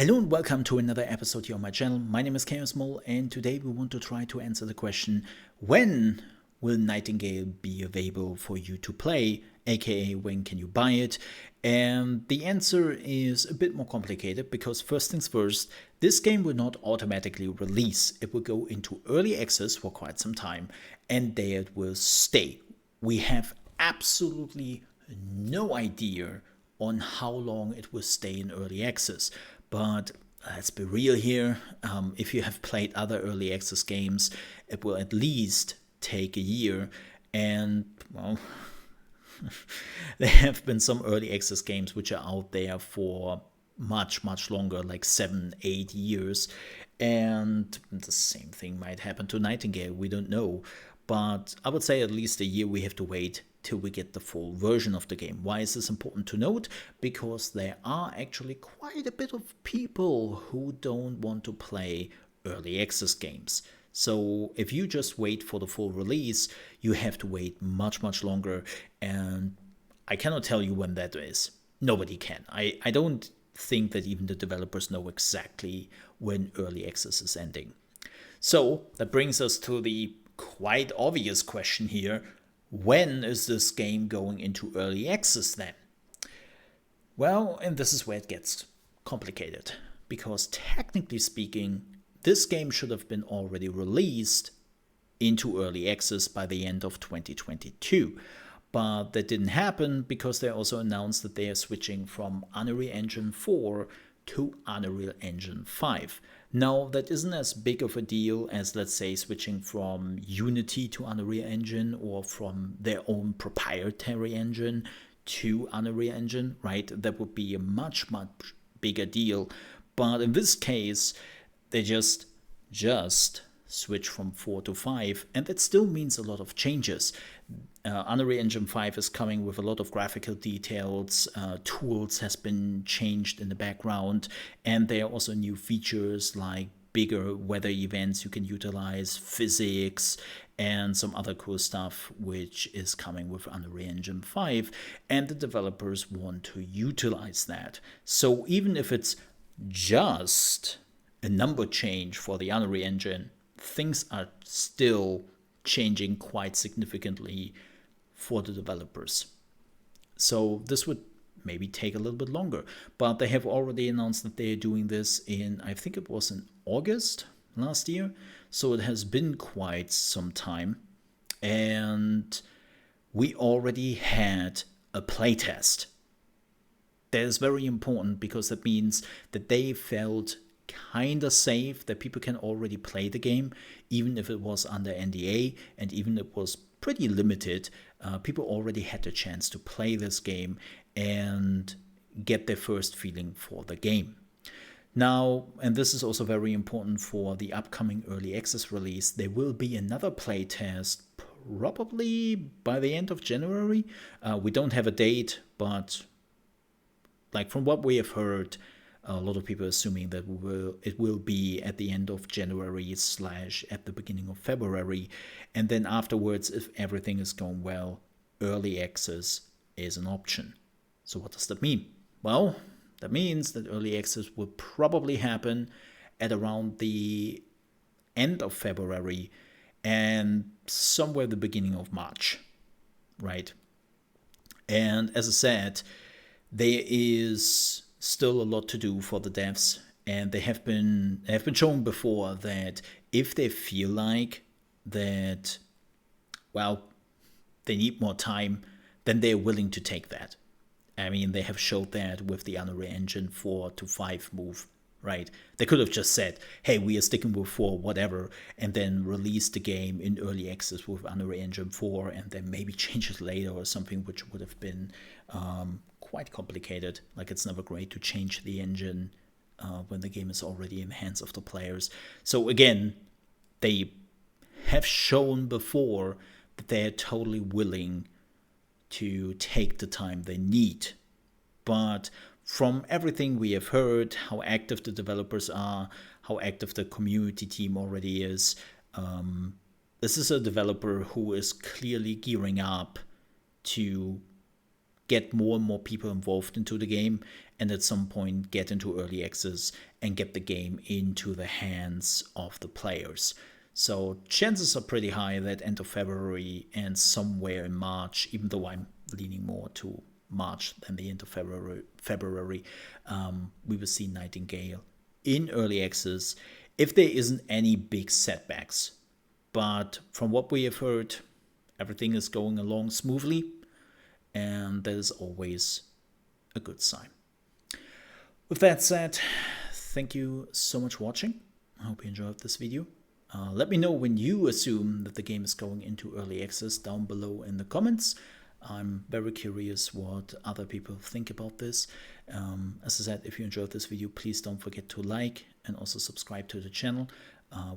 Hello and welcome to another episode here on my channel. My name is ChaosMole and today we want to try to answer the question, when will Nightingale be available for you to play, aka when can you buy it? And the answer is a bit more complicated because first things first, this game will not automatically release. It will go into early access for quite some time and there it will stay. We have absolutely no idea on how long it will stay in early access. But let's be real here. If you have played other early access games, it will at least take a year. And, well, there have been some early access games which are out there for much longer, like 7-8 years. And the same thing might happen to Nightingale. We don't know. But I would say at least a year we have to wait till we get the full version of the game. Why is this important to note? Because there are actually quite a bit of people who don't want to play early access games. So if you just wait for the full release, you have to wait much longer, and I cannot tell you when that is. Nobody can. I don't think that even the developers know exactly when early access is ending. So that brings us to the quite obvious question here. When is this game going into early access then? Well, and this is where it gets complicated, because technically speaking, this game should have been already released into early access by the end of 2022. But that didn't happen because they also announced that they are switching from Unreal Engine 4 to Unreal Engine 5. Now, that isn't as big of a deal as, let's say, switching from Unity to Unreal Engine or from their own proprietary engine to Unreal Engine, right? That would be a much bigger deal. But in this case, they just switch from 4 to 5, and that still means a lot of changes. Unreal Engine 5 is coming with a lot of graphical details, tools has been changed in the background, and there are also new features like bigger weather events you can utilize, physics, and some other cool stuff which is coming with Unreal Engine 5, and the developers want to utilize that. So even if it's just a number change for the Unreal Engine, things are still changing quite significantly for the developers. So this would maybe take a little bit longer, but they have already announced that they are doing this in, I think it was in August last year. So it has been quite some time, and we already had a playtest. That is very important because that means that they felt kind of safe that people can already play the game, even if it was under NDA and even if it was pretty limited. People already had the chance to play this game and get their first feeling for the game. Now, and this is also very important for the upcoming early access release, there will be another playtest probably by the end of January. We don't have a date, but like from what we have heard, a lot of people are assuming that it will be at the end of January / at the beginning of February. And then afterwards, if everything is going well, early access is an option. So what does that mean? Well, that means that early access will probably happen at around the end of February and somewhere the beginning of March, right? And as I said, there is still a lot to do for the devs, and they have been shown before that if they feel like that, well, they need more time, then they're willing to take that. I mean, they have showed that with the Unreal Engine 4 to 5 move, right? They could have just said, hey, we are sticking with 4, whatever, and then release the game in early access with Unreal Engine 4 and then maybe change it later or something, which would have been quite complicated. Like, it's never great to change the engine when the game is already in the hands of the players. So again, they have shown before that they're totally willing to take the time they need. But from everything we have heard, how active the developers are, how active the community team already is, this is a developer who is clearly gearing up to get more and more people involved into the game, and at some point get into early access and get the game into the hands of the players. So chances are pretty high that end of February and somewhere in March, even though I'm leaning more to March than the end of February, we will see Nightingale in early access if there isn't any big setbacks. But from what we have heard, everything is going along smoothly, and that is always a good sign. With that said, thank you so much for watching. I hope you enjoyed this video. Let me know when you assume that the game is going into early access down below in the comments. I'm very curious what other people think about this. As I said, if you enjoyed this video, please don't forget to like and also subscribe to the channel.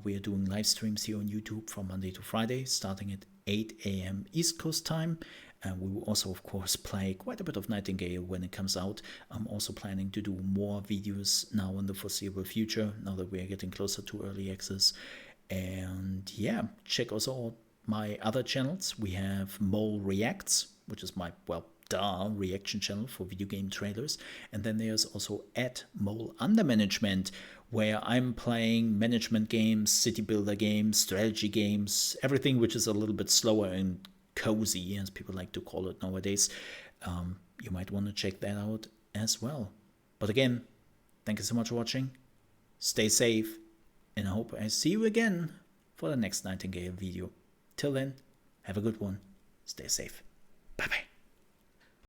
We are doing live streams here on YouTube from Monday to Friday, starting at 8 AM East Coast time. And we will also, of course, play quite a bit of Nightingale when it comes out. I'm also planning to do more videos now in the foreseeable future, now that we are getting closer to early access. And yeah, check also out my other channels. We have Mole Reacts, which is my, well, reaction channel for video game trailers. And then there's also @Mole Under Management, where I'm playing management games, city builder games, strategy games, everything which is a little bit slower and cozy, as people like to call it nowadays. You might want to check that out as well. But again, thank you so much for watching. Stay safe, and I hope I see you again for the next Nightingale video. Till then, have a good one. Stay safe.